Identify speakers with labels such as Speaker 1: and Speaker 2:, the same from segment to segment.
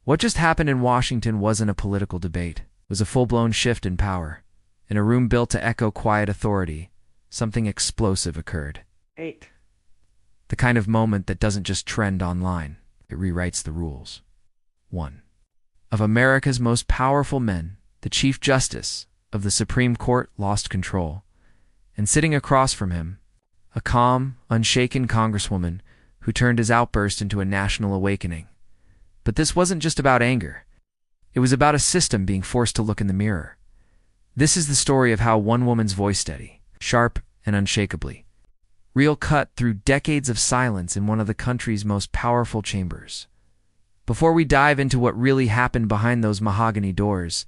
Speaker 1: What just happened in Washington wasn't a political debate. It was a full-blown shift in power. In a room built to echo quiet authority, something explosive occurred.
Speaker 2: 8.
Speaker 1: The kind of moment that doesn't just trend online. It rewrites the rules. 1. Of America's most powerful men, the Chief Justice of the Supreme Court lost control. And sitting across from him, a calm, unshaken Congresswoman who turned his outburst into a national awakening. But this wasn't just about anger. It was about a system being forced to look in the mirror. This is the story of how one woman's voice steady, sharp, and unshakably, real cut through decades of silence in one of the country's most powerful chambers. Before we dive into what really happened behind those mahogany doors,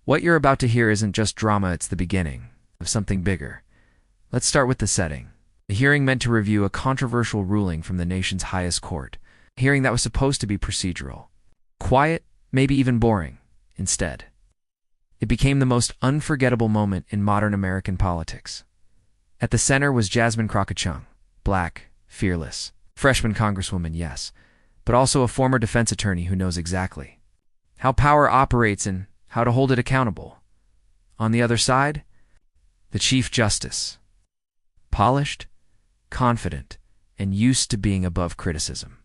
Speaker 1: what you're about to hear isn't just drama, it's the beginning of something bigger. Let's start with the setting. A hearing meant to review a controversial ruling from the nation's highest court. A hearing that was supposed to be procedural. Quiet, maybe even boring, instead. It became the most unforgettable moment in modern American politics. At the center was Jasmine Crockett, black, fearless, freshman congresswoman, yes, but also a former defense attorney who knows exactly how power operates and how to hold it accountable. On the other side, the Chief Justice. Polished, confident, and used to being above criticism.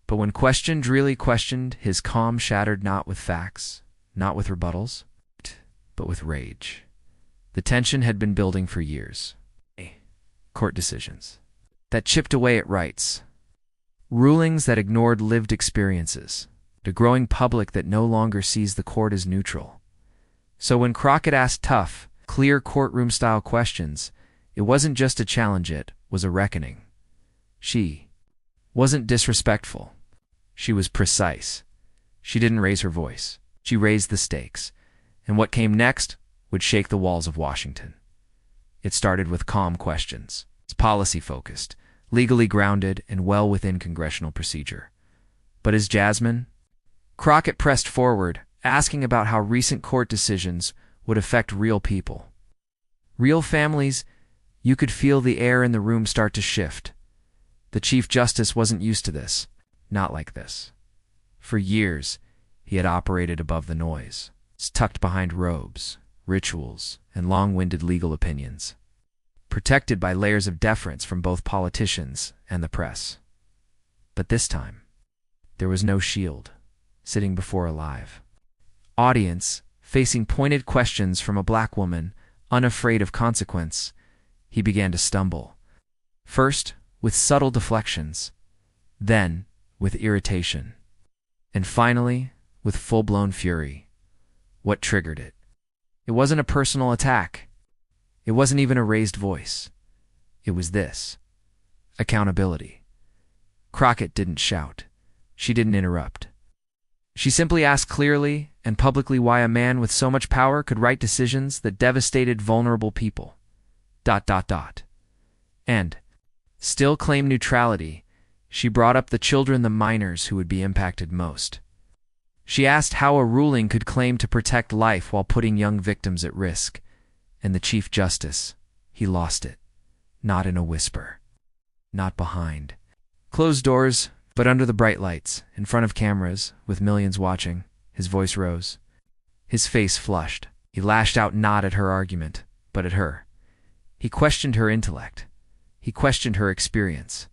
Speaker 1: But when questioned, really questioned, his calm shattered not with facts, not with rebuttals, but with rage. The tension had been building for years. Court decisions that chipped away at rights. Rulings that ignored lived experiences. A growing public that no longer sees the court as neutral. So when Crockett asked tough, clear courtroom-style questions, it wasn't just a challenge, it was a reckoning. She wasn't disrespectful. She was precise. She didn't raise her voice. She raised the stakes. And what came next would shake the walls of Washington. It started with calm questions. It's policy-focused, legally grounded, and well within congressional procedure. But as Jasmine Crockett pressed forward, asking about how recent court decisions would affect real people. Real families, you could feel the air in the room start to shift. The Chief Justice wasn't used to this. Not like this. For years, he had operated above the noise, tucked behind robes, rituals, and long-winded legal opinions, protected by layers of deference from both politicians and the press. But this time, there was no shield, sitting before a live audience, facing pointed questions from a black woman, unafraid of consequence. He began to stumble. First, with subtle deflections, then with irritation, and finally, with full-blown fury. What triggered it? It wasn't a personal attack. It wasn't even a raised voice. It was this: accountability. Crockett didn't shout. She didn't interrupt. She simply asked clearly and publicly why a man with so much power could write decisions that devastated vulnerable people. ... And, still claim neutrality, she brought up the children, the minors who would be impacted most. She asked how a ruling could claim to protect life while putting young victims at risk. And the Chief Justice, he lost it. Not in a whisper. Not behind closed doors, but under the bright lights, in front of cameras, with millions watching. His voice rose. His face flushed. He lashed out not at her argument, but at her. He questioned her intellect. He questioned her experience.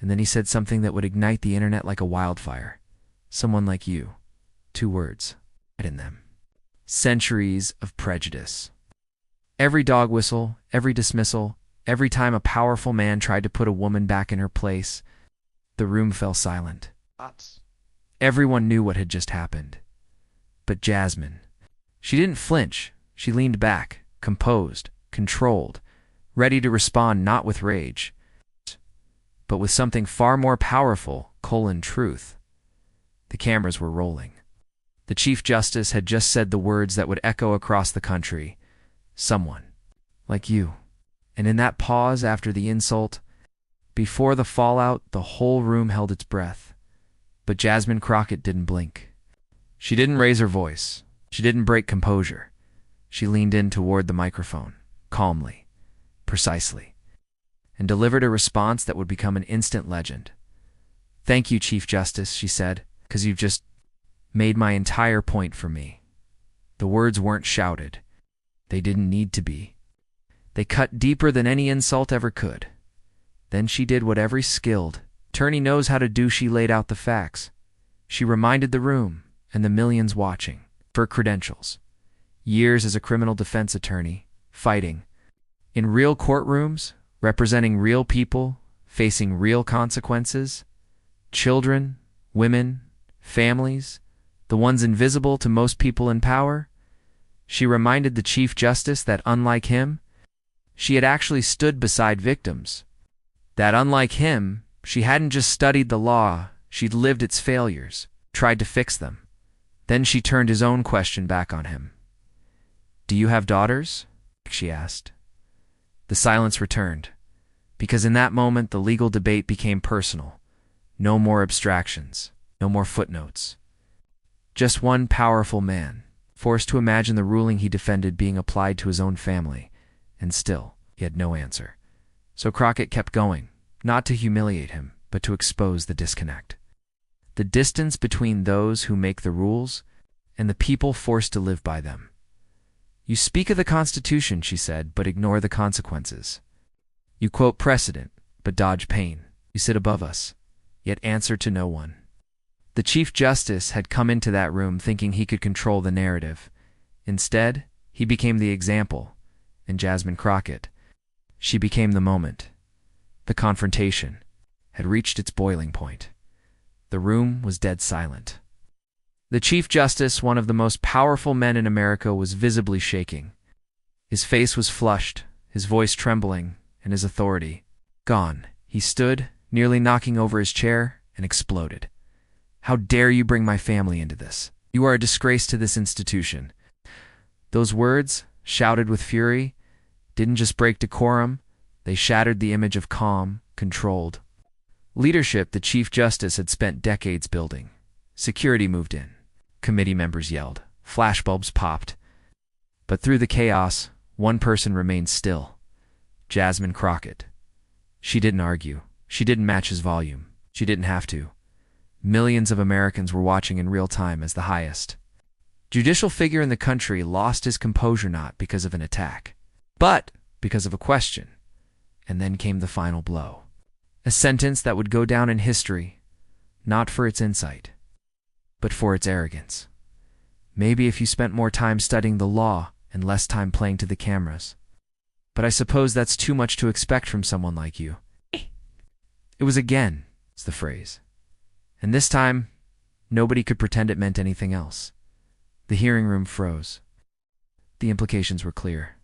Speaker 1: And then he said something that would ignite the internet like a wildfire. Someone like you. 2 words. In them. Centuries of prejudice. Every dog whistle, every dismissal, every time a powerful man tried to put a woman back in her place, the room fell silent. Everyone knew what had just happened. But Jasmine, she didn't flinch. She leaned back, composed, controlled, ready to respond not with rage, but with something far more powerful, truth. The cameras were rolling. The Chief Justice had just said the words that would echo across the country. Someone like you. And in that pause after the insult, before the fallout, the whole room held its breath. But Jasmine Crockett didn't blink. She didn't raise her voice. She didn't break composure. She leaned in toward the microphone, calmly, precisely, and delivered a response that would become an instant legend. "Thank you, Chief Justice," she said. 'Cause you've just made my entire point for me. The words weren't shouted. They didn't need to be. They cut deeper than any insult ever could. Then she did what every skilled attorney knows how to do. She laid out the facts. She reminded the room and the millions watching of her credentials. Years as a criminal defense attorney, fighting in real courtrooms, representing real people, facing real consequences. Children, women, families, the ones invisible to most people in power. She reminded the Chief Justice that unlike him, she had actually stood beside victims. That unlike him, she hadn't just studied the law, she'd lived its failures, tried to fix them. Then she turned his own question back on him. "Do you have daughters?" she asked. The silence returned, because in that moment the legal debate became personal. No more abstractions, no more footnotes. Just one powerful man, forced to imagine the ruling he defended being applied to his own family, and still he had no answer. So Crockett kept going, not to humiliate him, but to expose the disconnect. The distance between those who make the rules and the people forced to live by them. "You speak of the Constitution," she said, "but ignore the consequences. You quote precedent, but dodge pain. You sit above us, yet answer to no one." The Chief Justice had come into that room thinking he could control the narrative. Instead, he became the example, and Jasmine Crockett, she became the moment. The confrontation had reached its boiling point. The room was dead silent. The Chief Justice, one of the most powerful men in America, was visibly shaking. His face was flushed, his voice trembling, and his authority gone. He stood, nearly knocking over his chair, and exploded. "How dare you bring my family into this? You are a disgrace to this institution." Those words, shouted with fury, didn't just break decorum, they shattered the image of calm, controlled leadership the Chief Justice had spent decades building. Security moved in. Committee members yelled. Flashbulbs popped. But through the chaos, one person remained still. Jasmine Crockett. She didn't argue. She didn't match his volume. She didn't have to. Millions of Americans were watching in real time as the highest judicial figure in the country lost his composure, not because of an attack, but because of a question. And then came the final blow. A sentence that would go down in history, not for its insight, but for its arrogance. Maybe if you spent more time studying the law and less time playing to the cameras. But I suppose that's too much to expect from someone like you. It was again, is the phrase. And this time, nobody could pretend it meant anything else. The hearing room froze. The implications were clear.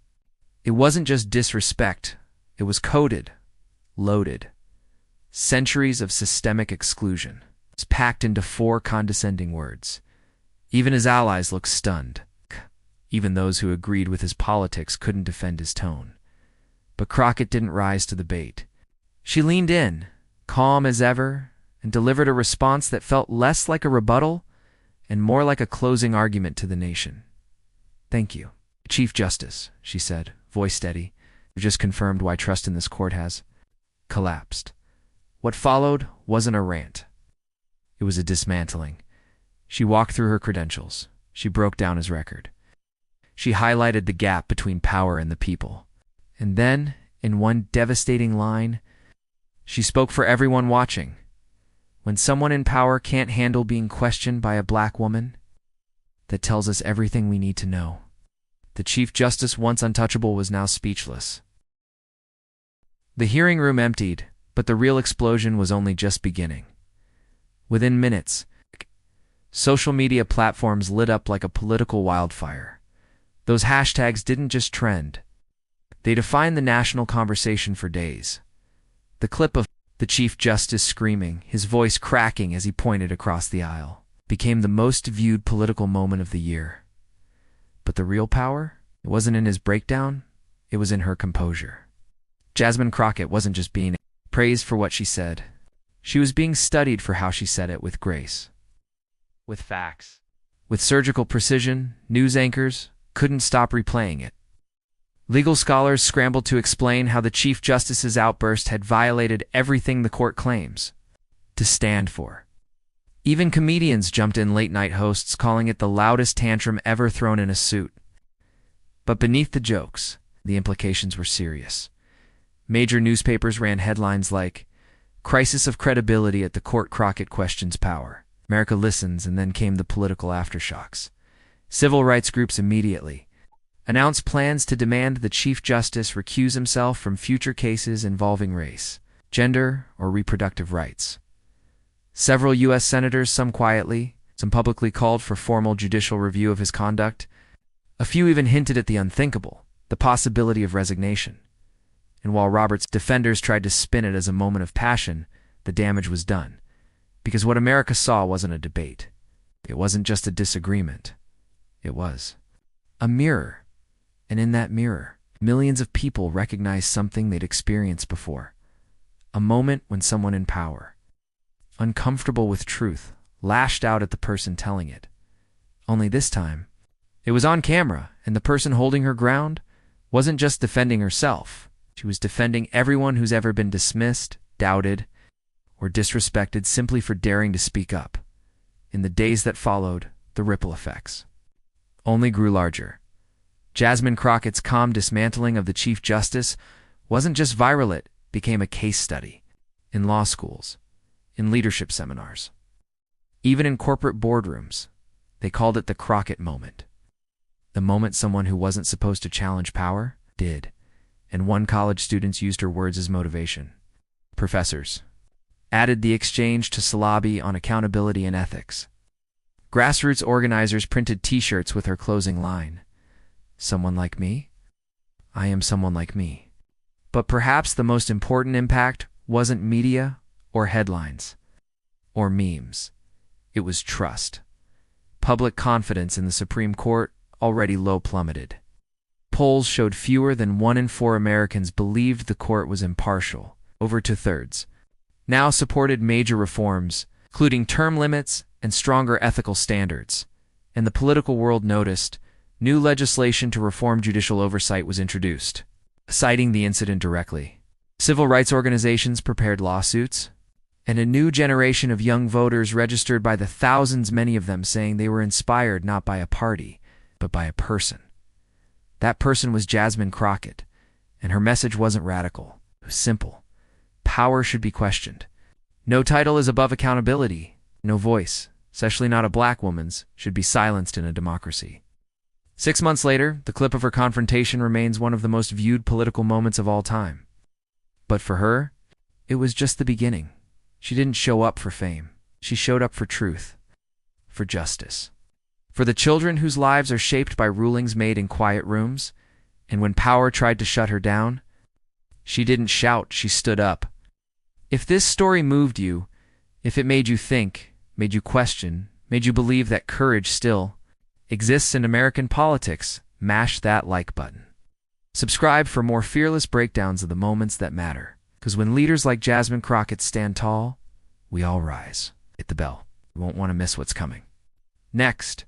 Speaker 1: It wasn't just disrespect. It was coded, loaded. Centuries of systemic exclusion. It's packed into 4 condescending words. Even his allies looked stunned. Even those who agreed with his politics couldn't defend his tone. But Crockett didn't rise to the bait. She leaned in, calm as ever, and delivered a response that felt less like a rebuttal and more like a closing argument to the nation. "Thank you, Chief Justice," she said, voice steady. "You've just confirmed why trust in this court has collapsed." What followed wasn't a rant. It was a dismantling. She walked through her credentials. She broke down his record. She highlighted the gap between power and the people. And then, in one devastating line, she spoke for everyone watching. When someone in power can't handle being questioned by a black woman, that tells us everything we need to know. The Chief Justice, once untouchable, was now speechless. The hearing room emptied, but the real explosion was only just beginning. Within minutes, social media platforms lit up like a political wildfire. Those hashtags didn't just trend. They defined the national conversation for days. The clip of the Chief Justice screaming, his voice cracking as he pointed across the aisle, became the most viewed political moment of the year. But the real power? It wasn't in his breakdown, it was in her composure. Jasmine Crockett wasn't just being praised for what she said. She was being studied for how she said it, with grace. With facts. With surgical precision. News anchors couldn't stop replaying it. Legal scholars scrambled to explain how the Chief Justice's outburst had violated everything the court claims to stand for. Even comedians jumped in, late-night hosts calling it the loudest tantrum ever thrown in a suit. But beneath the jokes, the implications were serious. Major newspapers ran headlines like, "Crisis of credibility at the court, Crockett questions power. America listens," and then came the political aftershocks. Civil rights groups immediately announced plans to demand the Chief Justice recuse himself from future cases involving race, gender, or reproductive rights. Several U.S. senators, some quietly, some publicly, called for formal judicial review of his conduct. A few even hinted at the unthinkable, the possibility of resignation. And while Roberts' defenders tried to spin it as a moment of passion, the damage was done. Because what America saw wasn't a debate. It wasn't just a disagreement. It was a mirror. And in that mirror, millions of people recognized something they'd experienced before. A moment when someone in power, uncomfortable with truth, lashed out at the person telling it. Only this time, it was on camera, and the person holding her ground wasn't just defending herself. She was defending everyone who's ever been dismissed, doubted, or disrespected simply for daring to speak up. In the days that followed, the ripple effects only grew larger. Jasmine Crockett's calm dismantling of the Chief Justice wasn't just viral, it became a case study. In law schools, in leadership seminars, even in corporate boardrooms, they called it the Crockett moment. The moment someone who wasn't supposed to challenge power did, and one college student used her words as motivation. Professors added the exchange to syllabi on accountability and ethics. Grassroots organizers printed T-shirts with her closing line, "Someone like me? I am someone like me." But perhaps the most important impact wasn't media or headlines or memes. It was trust. Public confidence in the Supreme Court already low plummeted. Polls showed fewer than 1 in 4 Americans believed the court was impartial. Over 2/3 now supported major reforms, including term limits and stronger ethical standards. And the political world noticed. New legislation to reform judicial oversight was introduced, citing the incident directly. Civil rights organizations prepared lawsuits, and a new generation of young voters registered by the thousands, many of them saying they were inspired not by a party, but by a person. That person was Jasmine Crockett, and her message wasn't radical. It was simple. Power should be questioned. No title is above accountability. No voice, especially not a black woman's, should be silenced in a democracy. 6 months later, the clip of her confrontation remains one of the most viewed political moments of all time. But for her, it was just the beginning. She didn't show up for fame. She showed up for truth, for justice, for the children whose lives are shaped by rulings made in quiet rooms. And when power tried to shut her down, she didn't shout, she stood up. If this story moved you, if it made you think, made you question, made you believe that courage still exists in American politics, mash that like button. Subscribe for more fearless breakdowns of the moments that matter. Because when leaders like Jasmine Crockett stand tall, we all rise. Hit the bell. You won't want to miss what's coming. Next,